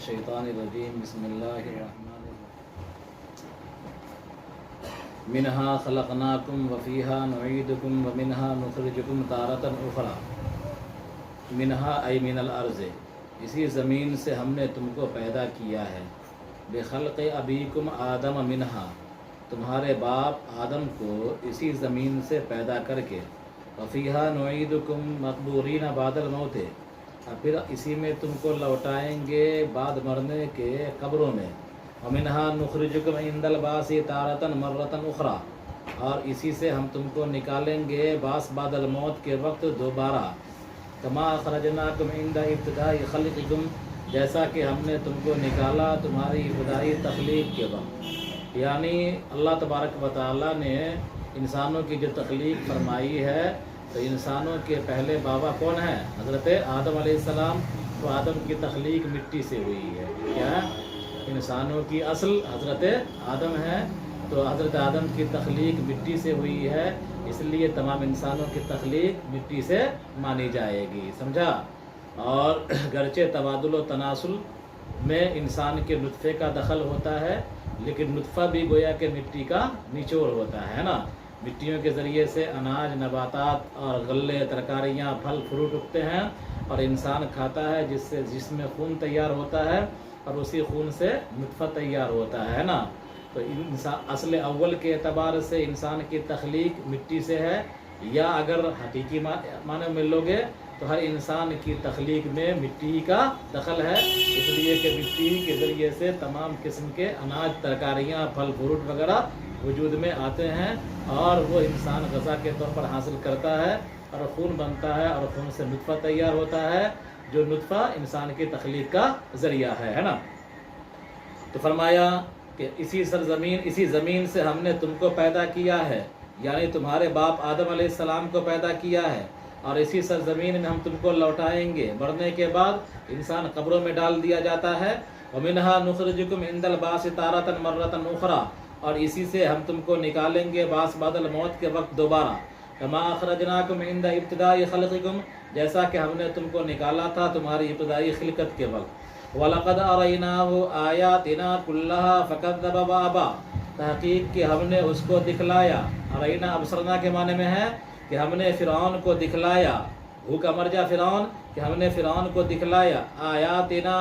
الشیطان الرجیم بسم اللہ الرحمن الرحیم منہا خلقناکم وفیہا نعیدکم ومنہا نخرجکم تارۃ اخری منہا ای من الارض، اسی زمین سے ہم نے تم کو پیدا کیا ہے، بخلق ابیکم آدم منہا، تمہارے باپ آدم کو اسی زمین سے پیدا کر کے، وفیہا نعیدکم مقبورین بعد الموت، اور پھر اسی میں تم کو لوٹائیں گے بعد مرنے کے قبروں میں، ومنہا نخرجکم عند البعث تارۃ مرۃ اخری، اور اسی سے ہم تم کو نکالیں گے بعث بعد الموت کے وقت دوبارہ، کما اخرجناکم عند ابتداء خلقکم، جیسا کہ ہم نے تم کو نکالا تمہاری ابتدائی تخلیق کے وقت۔ یعنی اللہ تبارک و تعالیٰ نے انسانوں کی جو تخلیق فرمائی ہے، تو انسانوں کے پہلے بابا کون ہیں؟ حضرت آدم علیہ السلام۔ تو آدم کی تخلیق مٹی سے ہوئی ہے، کیا ہے؟ انسانوں کی اصل حضرت آدم ہے، تو حضرت آدم کی تخلیق مٹی سے ہوئی ہے، اس لیے تمام انسانوں کی تخلیق مٹی سے مانی جائے گی، سمجھا؟ اور گرچہ تبادل و تناسل میں انسان کے نطفے کا دخل ہوتا ہے، لیکن نطفہ بھی گویا کہ مٹی کا نچوڑ ہوتا ہے نا۔ مٹیوں کے ذریعے سے اناج، نباتات اور غلے، ترکاریاں، پھل فروٹ اگتے ہیں، اور انسان کھاتا ہے، جس میں خون تیار ہوتا ہے، اور اسی خون سے نطفہ تیار ہوتا ہے نا۔ تو انسان اصل اول کے اعتبار سے انسان کی تخلیق مٹی سے ہے، یا اگر حقیقی معنی میں لوگے تو ہر انسان کی تخلیق میں مٹی کا دخل ہے، اس لیے کہ مٹی کے ذریعے سے تمام قسم کے اناج، ترکاریاں، پھل فروٹ وغیرہ وجود میں آتے ہیں، اور وہ انسان غذا کے طور پر حاصل کرتا ہے، اور خون بنتا ہے، اور خون سے نطفہ تیار ہوتا ہے، جو نطفہ انسان کی تخلیق کا ذریعہ ہے نا۔ تو فرمایا کہ اسی زمین سے ہم نے تم کو پیدا کیا ہے، یعنی تمہارے باپ آدم علیہ السلام کو پیدا کیا ہے، اور اسی سرزمین میں ہم تم کو لوٹائیں گے۔ مرنے کے بعد انسان قبروں میں ڈال دیا جاتا ہے۔ وَمِنْهَا نُخْرِجُكُمْ عِنْدَ الْبَعْثِ تَارَةً مَرَّةً أُخْرَى، اور اسی سے ہم تم کو نکالیں گے بعث بعد الموت کے وقت دوبارہ، كَمَا أَخْرَجْنَاكُمْ عِنْدَ ابْتِدَاءِ خَلْقِكُمْ، جیسا کہ ہم نے تم کو نکالا تھا تمہاری ابتدائی خلقت کے وقت۔ وَلَقَدْ أَرَيْنَاهُ آيَاتِنَا كُلَّهَا فَكَذَّبَ وَأَبَى، تحقیق کہ ہم نے اس کو دکھلایا، ارینہ ابصرنا کے معنی میں ہے کہ ہم نے فرعون کو دکھلایا، ہو کا مرجع فرعون، کہ ہم نے فرعون کو دکھلایا، آیاتنا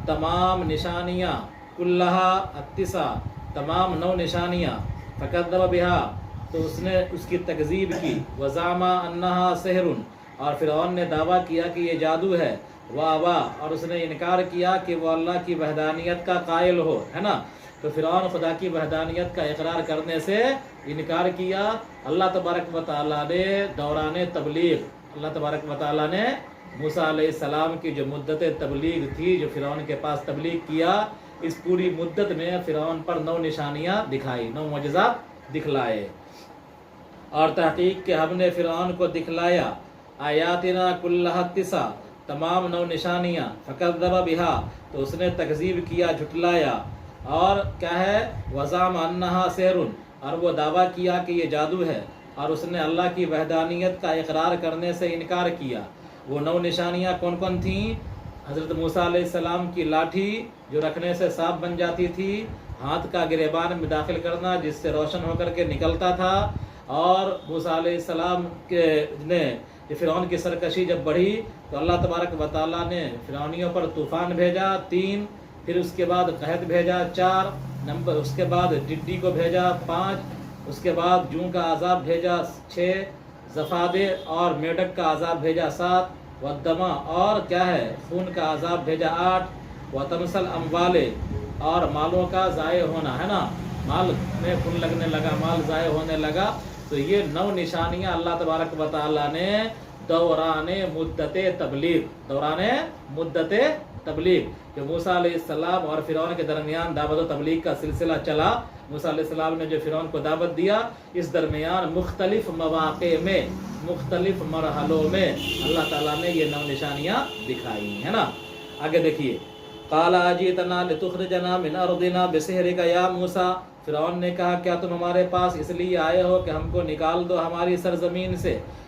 تمام نشانیاں، کلہا التسع تمام 9 نشانیاں، فکذب بہا تو اس نے اس کی تکذیب کی، وزعم انہا سحر اور فرعون نے دعویٰ کیا کہ یہ جادو ہے، وابا اور اس نے انکار کیا کہ وہ اللہ کی وحدانیت کا قائل ہو، ہے نا۔ تو فرعون خدا کی وحدانیت کا اقرار کرنے سے انکار کیا۔ اللہ تبارک و تعالیٰ نے دوران تبلیغ، اللہ تبارک و تعالیٰ نے موسیٰ علیہ السلام کی جو مدت تبلیغ تھی، جو فرعون کے پاس تبلیغ کیا، اس پوری مدت میں فرعون پر 9 نشانیاں دکھائی، 9 معجزات دکھلائے، اور تحقیق کہ ہم نے فرعون کو دکھلایا، آیاتنا کلھا التسع تمام 9 نشانیاں، فکذب بہا تو اس نے تکذیب کیا، جھٹلایا، اور کیا ہے، وزعم انہا سحر اور وہ دعویٰ کیا کہ یہ جادو ہے، اور اس نے اللہ کی وحدانیت کا اقرار کرنے سے انکار کیا۔ وہ 9 نشانیاں کون کون تھیں؟ حضرت موسیٰ علیہ السلام کی لاٹھی جو رکھنے سے صاف بن جاتی تھی، ہاتھ کا گریبان میں داخل کرنا جس سے روشن ہو کر کے نکلتا تھا، اور موسیٰ علیہ السلام نے فرعون کی سرکشی جب بڑھی تو اللہ تبارک و تعالیٰ نے فرعونیوں پر طوفان بھیجا 3، پھر اس کے بعد قحط بھیجا 4 نمبر، اس کے بعد ٹڈی کو بھیجا 5، اس کے بعد جوں کا عذاب بھیجا 6، زفادے اور میڈک کا عذاب بھیجا 7، والدمہ اور کیا ہے خون کا عذاب بھیجا 8، وتمثل اموالے اور مالوں کا ضائع ہونا، ہے نا، مال میں خون لگنے لگا، مال ضائع ہونے لگا۔ تو یہ 9 نشانیاں اللہ تبارک و تعالیٰ نے دوران مدت تبلیغ کہ موسیٰ علیہ السلام اور فرعون کے درمیان دعوت و تبلیغ کا سلسلہ چلا، موسیٰ علیہ السلام نے جو فرعون کو دعوت دیا، اس درمیان مختلف مواقع میں، مختلف مرحلوں میں اللہ تعالیٰ نے یہ 9 نشانیاں دکھائی ہیں نا۔ آگے دیکھیے، قال اجئتنا لتخرجنا من ارضنا بسحرک یا موسیٰ، فرعون نے کہا کیا تم ہمارے پاس اس لیے آئے ہو کہ ہم کو نکال دو ہماری سرزمین سے،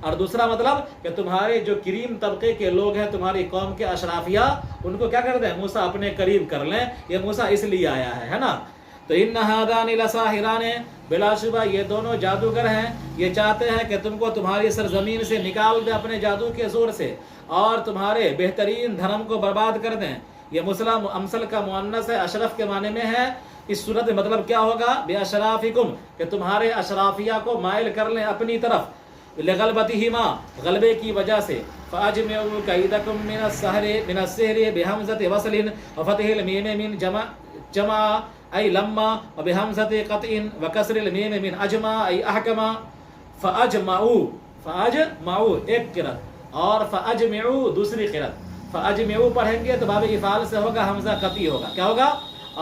اور دوسرا مطلب کہ تمہارے جو کریم طبقے کے لوگ ہیں تمہاری قوم کے اشرافیہ ان کو کیا کر دیں موسیٰ اپنے قریب کر لیں، یہ موسیٰ اس لیے آیا ہے نا۔ تو ان ہذان لساحران، بلا شبہ یہ دونوں جادوگر ہیں، یہ چاہتے ہیں کہ تم کو تمہاری سرزمین سے نکال دیں اپنے جادو کے زور سے اور تمہارے بہترین دھرم کو برباد کر دیں۔ یہ مسلم امثل کا مؤنث ہے، اشرف کے معنی میں ہے۔ اس صورت میں مطلب کیا ہوگا؟ بِأَشْرَافِكُمْ، کہ تمہارے اشرافیہ کو مائل کر لیں اپنی طرف، لِغَلْبَتِهِمَا، غلبے کی وجہ سے۔ فَأَجْمِعُوا كَيْدَكُمْ مِنَ السِّحْرِ بِحَمْزَةِ وَصْلٍ وَفَتْحِ الْمِيمِ مِنْ جَمَعَ أي لما وبحمزة قطع وكسر الميم من أجمع أي أحكم۔ فأجمعوا ایک قرأت اور فأجمعوا دوسری قرأت۔ فأجمعوا پڑھیں گے تو باب افعال سے ہوگا، حمزہ قطعی ہوگا، کیا ہوگا؟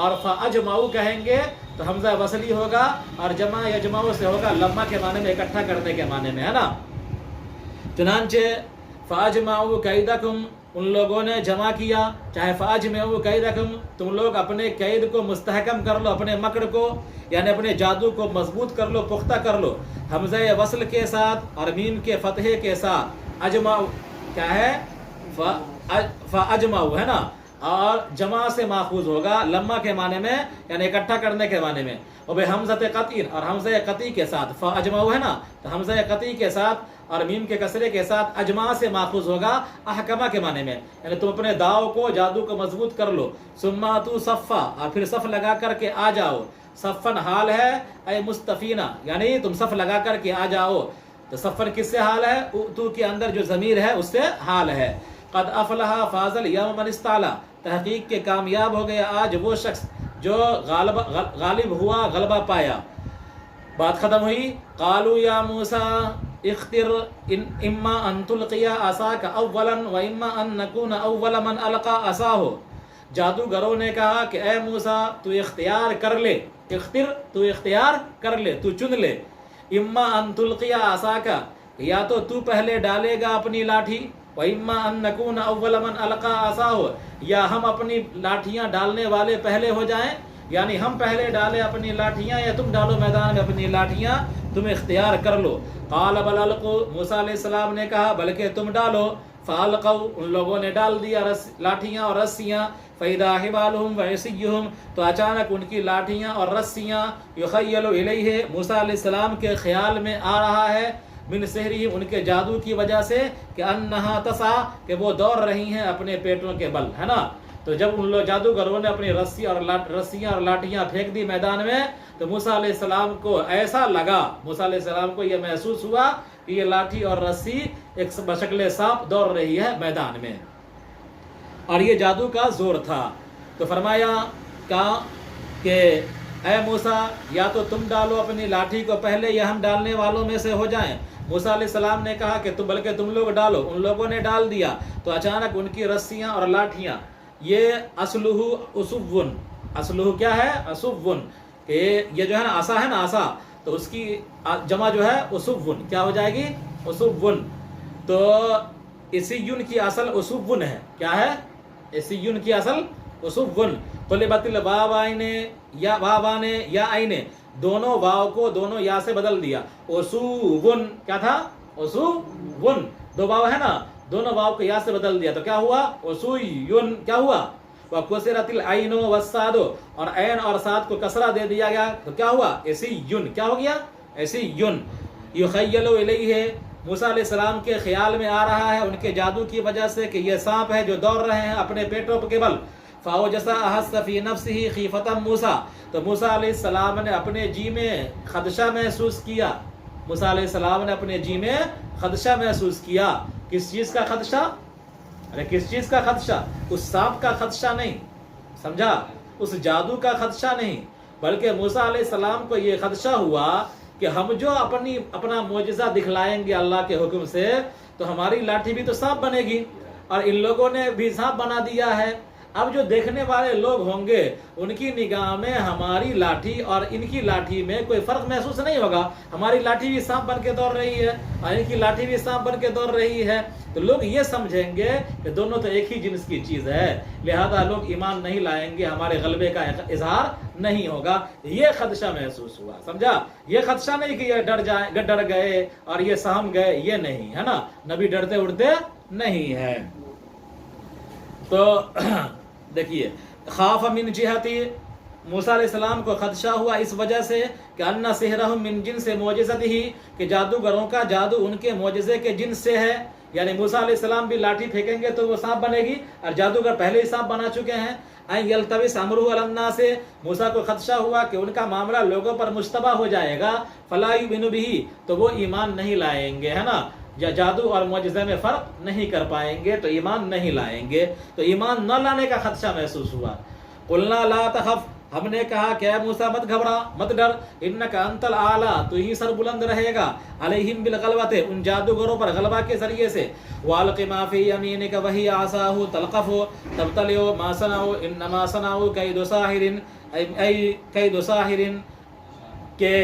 اور فأجمعوا کہیں گے تو حمزہ وصلی ہوگا اور جمع یجمعوا سے ہوگا لما کے معنی میں، اکٹھا کرنے کے معنی میں، ہے نا۔ چنانچہ فأجمعوا كيدكم، ان لوگوں نے جمع کیا، چاہے فأجمعوا كيدكم، تم لوگ اپنے قید کو مستحکم کر لو، اپنے مکر کو یعنی اپنے جادو کو مضبوط کر لو، پختہ کر لو، حمزہ وصل کے ساتھ اور میم کے فتحے کے ساتھ۔ اجمعوا کیا ہے؟ فأجمعوا ہے نا، اور جمع سے ماخوذ ہوگا لما کے معنی میں یعنی اکٹھا کرنے کے معنی میں، اور حمزۃ قطع اور حمزہ قطعی کے ساتھ۔ فأجمعوا ہے نا، تو حمزہ قطعی کے ساتھ اور میم کے کسرے کے ساتھ اجماع سے ماخوذ ہوگا احکمہ کے معنی میں، یعنی تم اپنے داؤ کو جادو کو مضبوط کر لو۔ ثم اتوا صفا، اور پھر صف لگا کر کے آ جاؤ۔ صفن حال ہے اے مستفینہ، یعنی تم صف لگا کر کے آ جاؤ۔ تو صفن کس سے حال ہے؟ اتو کے اندر جو ضمیر ہے اس سے حال ہے۔ قد افلح فاز الیوم من استعلی، تحقیق کے کامیاب ہو گیا آج وہ شخص جو غالب ہوا، غلبہ پایا۔ بات ختم ہوئی۔ قالوا یا موسیٰ اختر اما ان تلقی عصاک اولا و اما ان نکون اول من القى عصاہ۔ جادوگروں نے کہا کہ اے موسیٰ تو اختیار کر لے، اختر تو اختیار کر لے، تو چن لے، اما ان تلقی عصاک، یا تو پہلے ڈالے گا اپنی لاٹھی، و اما ان نکون اول من القى عصاہ، یا ہم اپنی لاٹھیاں ڈالنے والے پہلے ہو جائیں، یعنی ہم پہلے ڈالے اپنی لاٹھیاں یا تم ڈالو میدان میں اپنی لاٹھیاں، تم اختیار کر لو۔ قال بل القوا، موسیٰ علیہ السلام نے کہا بلکہ تم ڈالو۔ فالقوا، ان لوگوں نے ڈال دیا لاٹھیاں اور رسیاں۔ فاذا حبالهم وعصیهم، تو اچانک ان کی لاٹھیاں اور رسیاں، یخیل الیہ، موسیٰ علیہ السلام کے خیال میں آ رہا ہے، من سحرہم، ان کے جادو کی وجہ سے، کہ انہا تسعی، کہ وہ دوڑ رہی ہیں اپنے پیٹوں کے بل، ہے نا۔ تو جب ان لوگ جادوگروں نے اپنی رسیاں اور لاٹھیاں پھینک دی میدان میں، تو موسیٰ علیہ السلام کو ایسا لگا، موسیٰ علیہ السلام کو یہ محسوس ہوا کہ یہ لاٹھی اور رسی ایک بشکل سانپ دوڑ رہی ہے میدان میں، اور یہ جادو کا زور تھا۔ تو فرمایا کہ اے موسیٰ، یا تو تم ڈالو اپنی لاٹھی کو پہلے یا ہم ڈالنے والوں میں سے ہو جائیں۔ موسیٰ علیہ السلام نے کہا کہ بلکہ تم لوگ ڈالو۔ ان لوگوں نے ڈال دیا، تو اچانک ان کی رسیاں اور لاٹھیاں، یہ اصلہ اسون، اصلہ کیا ہے؟ اسون، کہ یہ جو ہے نا عصا ہے نا، عصا، تو اس کی جمع جو ہے اسون، کیا ہو جائے گی؟ اسون۔ تو اسیون کی اصل اسون ہے، کیا ہے؟ اسیون کی اصل اسون۔ قلبت الواوین، یا واوان یا عین، دونوں واو کو دونوں یا سے بدل دیا۔ اسون کیا تھا؟ اسون، دو واو ہے نا، دونوں واو کو یا سے بدل دیا، تو کیا ہوا؟ اسویون، کیا ہوا؟ وَكُسِرَتِ الْعَيْنُ وَالصَّادُ، اور عین اور صاد کو کسرہ دے دیا گیا، تو کیا ہوا؟ اسیون، کیا ہو گیا؟ اسیون۔ یخیل الیہ، موسیٰ علیہ السلام کے خیال میں آ رہا ہے ان کے جادو کی وجہ سے کہ یہ سانپ ہے جو دوڑ رہے ہیں اپنے پیٹوں کے بل۔ فَأَوْجَسَ أَحَسَّ فِي نَفْسِهِ خِيفَةً موسیٰ، تو موسیٰ علیہ السلام نے اپنے جی میں خدشہ محسوس کیا، موسیٰ علیہ السلام نے اپنے جی میں خدشہ محسوس کیا۔ کس چیز کا خدشہ؟ ارے کس چیز کا خدشہ؟ اس سانپ کا خدشہ نہیں، سمجھا؟ اس جادو کا خدشہ نہیں، بلکہ موسیٰ علیہ السلام کو یہ خدشہ ہوا کہ ہم جو اپنا معجزہ دکھلائیں گے اللہ کے حکم سے، تو ہماری لاٹھی بھی تو سانپ بنے گی، اور ان لوگوں نے بھی سانپ بنا دیا ہے۔ اب جو دیکھنے والے لوگ ہوں گے ان کی نگاہ میں ہماری لاٹھی اور ان کی لاٹھی میں کوئی فرق محسوس نہیں ہوگا. ہماری لاٹھی بھی سانپ بن کے دوڑ رہی ہے اور ان کی لاٹھی بھی سانپ بن کے دوڑ رہی ہے, تو لوگ یہ سمجھیں گے کہ دونوں تو ایک ہی جنس کی چیز ہے, لہذا لوگ ایمان نہیں لائیں گے, ہمارے غلبے کا اظہار نہیں ہوگا. یہ خدشہ محسوس ہوا, سمجھا؟ یہ خدشہ نہیں کہ یہ ڈر گئے اور یہ سہم گئے, یہ نہیں ہے نا. نبی ڈرتے اڑتے نہیں ہے. تو دیکھیے, خاف من جہتی, موسیٰ علیہ السلام کو خدشہ ہوا اس وجہ سے کہ ان سحرہم من جنس معجزتہ, کہ جادوگروں کا جادو ان کے معجزے کے جنس سے ہے. یعنی موسیٰ علیہ السلام بھی لاٹھی پھینکیں گے تو وہ سانپ بنے گی, اور جادوگر پہلے ہی سانپ بنا چکے ہیں. این یلتبس امرہ علی الناس, موسیٰ کو خدشہ ہوا کہ ان کا معاملہ لوگوں پر مشتبہ ہو جائے گا. فلا یؤمنوا بہ, تو وہ ایمان نہیں لائیں گے, ہے نا. یا جادو اور معجزے میں فرق نہیں کر پائیں گے تو ایمان نہیں لائیں گے, تو ایمان نہ لانے کا خدشہ محسوس ہوا. قلنا لا تخف, ہم نے کہا کہ اے موسیٰ مت گھبرا, مت ڈر. انک انت الاعلی, تو ہی سر بلند رہے گا. علیہم بالغلبۃ, ان جادوگروں پر غلبہ کے ذریعے سے. والق ما فی یمینک وہی عصاہ تلقف تبتلع ما صنعوا انما صنعوا کید ساحر, ای کید ساحر, کہ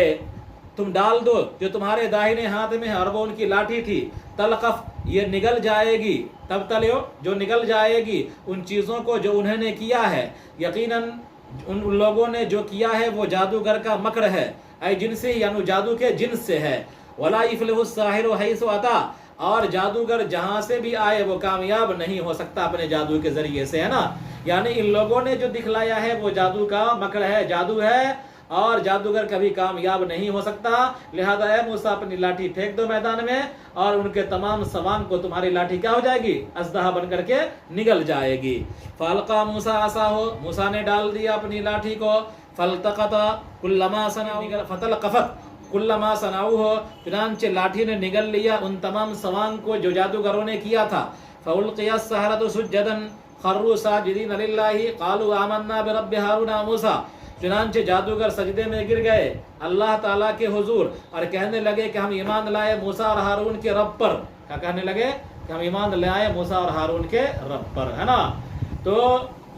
تم ڈال دو جو تمہارے داہنے ہاتھ میں ہے, اور وہ ان کی لاٹھی تھی. تلقف, یہ نگل جائے گی. تبتلع, جو نگل جائے گی ان چیزوں کو جو انہوں نے کیا ہے. یقیناً ان لوگوں نے جو کیا ہے وہ جادوگر کا مکر ہے. اے جن سے, یعنی جادو کے جنس سے ہے. ولا یفلح الساحر حیث اتی, اور جادوگر جہاں سے بھی آئے وہ کامیاب نہیں ہو سکتا اپنے جادو کے ذریعے سے, ہے نا. یعنی ان لوگوں نے جو دکھلایا ہے وہ جادو کا مکر ہے, جادو ہے, اور جادوگر کبھی کامیاب نہیں ہو سکتا. لہذا اے موسیٰ اپنی لاٹھی پھینک دو میدان میں, اور ان کے تمام سوانگ کو تمہاری لاٹھی کیا ہو جائے گی, اسدحہ بن کر کے نگل جائے گی. فالقى موسیٰ عصاہ, موسیٰ نے ڈال دیا اپنی لاٹھی کو. فالتقط كل ما صنعوا فتلقفت كل ما صنعوه, چنانچہ لاٹھی نے نگل لیا ان تمام سوانگ کو جو جادوگروں نے کیا تھا. فالقي السحرة سجدا خروا ساجدين لله قالوا آمنا برب هارون وموسى, چنانچہ جادوگر سجدے میں گر گئے اللہ تعالیٰ کے حضور, اور کہنے لگے کہ ہم ایمان لائے موسیٰ اور ہارون کے رب پر. کیا کہنے لگے؟ کہ ہم ایمان لائے موسیٰ اور ہارون کے رب پر, ہے نا. تو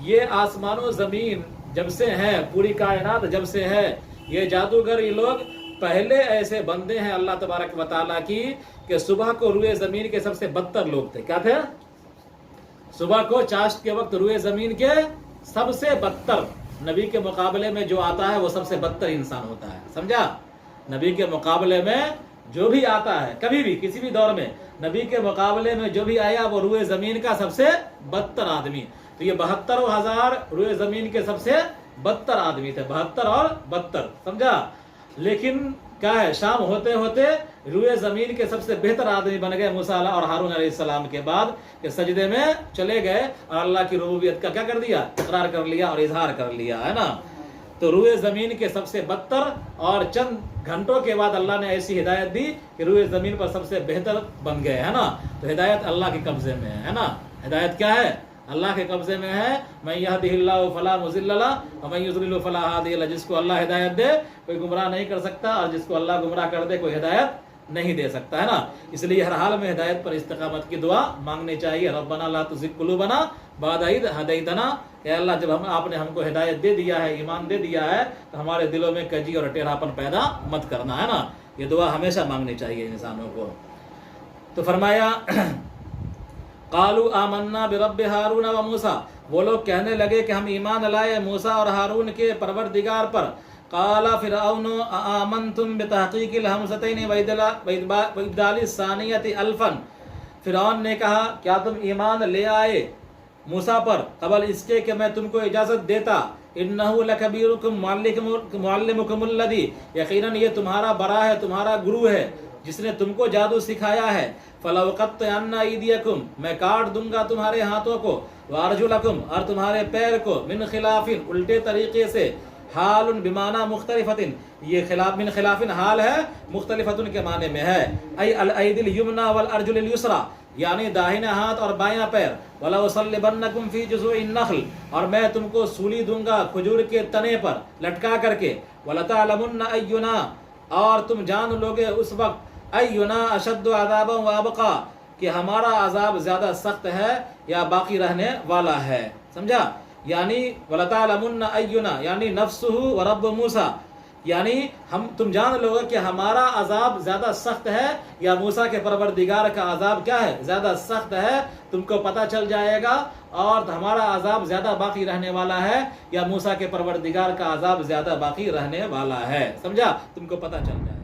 یہ آسمان و زمین جب سے ہے, پوری کائنات جب سے ہے, یہ جادوگر یہ لوگ پہلے ایسے بندے ہیں اللہ تبارک و تعالیٰ کی کہ صبح کو روئے زمین کے سب سے بدتر لوگ تھے. کیا تھے؟ صبح کو چاشت کے وقت روئے زمین کے سب سے بدتر, نبی کے مقابلے میں جو آتا ہے وہ سب سے بدتر انسان ہوتا ہے, سمجھا. نبی کے مقابلے میں جو بھی آتا ہے, کبھی بھی کسی بھی دور میں نبی کے مقابلے میں جو بھی آیا وہ روئے زمین کا سب سے بدتر آدمی. تو یہ 72,000 روئے زمین کے سب سے بدتر آدمی تھے, 72 اور 72, سمجھا. لیکن کیا ہے, شام ہوتے ہوتے روئے زمین کے سب سے بہتر آدمی بن گئے موسیٰ اور ہارون علیہ السلام کے بعد, کہ سجدے میں چلے گئے اور اللہ کی ربوبیت کا کیا کر دیا, اقرار کر لیا اور اظہار کر لیا, ہے نا. تو روئے زمین کے سب سے بدتر, اور چند گھنٹوں کے بعد اللہ نے ایسی ہدایت دی کہ روئے زمین پر سب سے بہتر بن گئے, ہے نا. تو ہدایت اللہ کے قبضے میں ہے نا. ہدایت کیا ہے؟ اللہ کے قبضے میں ہے. من یہدہ اللہ فلا مضل لہ ومن یضلل فلا ہادی لہ, جس کو اللہ ہدایت دے کوئی گمراہ نہیں کر سکتا, اور جس کو اللہ گمراہ کر دے کوئی ہدایت نہیں دے سکتا, ہے نا. اس لیے ہر حال میں ہدایت پر استقامت کی دعا مانگنی چاہیے. ربنا لا تزغ قلوبنا بعد اذ ہدیتنا, کہ اللہ جب آپ نے ہم کو ہدایت دے دیا ہے, ایمان دے دیا ہے, تو ہمارے دلوں میں کجی اور ٹیڑھاپن پیدا مت کرنا, ہے نا. یہ دعا ہمیشہ مانگنی چاہیے انسانوں کو. تو فرمایا قالوا آمنا برب ہارون و موسیٰ, وہ لوگ کہنے لگے کہ ہم ایمان لائے موسیٰ اور ہارون کے پروردگار پر. قال فرعون آمنتم بتحقیق الہمزتین وابدال الثانیۃ الفا, فرعون نے کہا کیا تم ایمان لے آئے موسیٰ پر قبل اس کے کہ میں تم کو اجازت دیتا. انہ لکبیرکم معلمکم الذی, یقیناً یہ تمہارا بڑا ہے, تمہارا گرو ہے جس نے تم کو جادو سکھایا ہے. فلأقطعن ایدیکم, میں کاٹ دوں گا تمہارے ہاتھوں کو. وارجلکم, اور تمہارے پیر کو. من خلاف, الٹے طریقے سے. حال بمعنی مختلفۃ, یہ خلاف من خلاف حال ہے, مختلفۃ کے معنی میں ہے. ای الایدی الیمنی والارجل الیسری, یعنی داہنا ہاتھ اور بایاں پیر. وَلَأُصَلِّبَنَّكُمْ فِي جُذُوعِ النَّخْلِ, اور میں تم کو سولی دوں گا کھجور کے تنے پر لٹکا کر کے. وَلَتَعْلَمُنَّ أَيُّنَا, اور تم جان لوگے اس وقت, اینا اشد عذابا وابقا, کہ ہمارا عذاب زیادہ سخت ہے یا باقی رہنے والا ہے. سمجھا؟ یعنی وَلَتَعْلَمُنَّ أَيُّنَا یعنی نَفْسُهُ وَرَبُّ موسیٰ، یعنی تم جان لو گے کہ ہمارا عذاب زیادہ سخت ہے یا موسیٰ کے پروردگار کا عذاب کیا ہے، زیادہ سخت ہے. تم کو پتہ چل جائے گا. اور ہمارا عذاب زیادہ باقی رہنے والا ہے یا موسیٰ کے پروردگار کا عذاب زیادہ باقی رہنے والا ہے. سمجھا؟ تم کو پتہ چل جائے گا.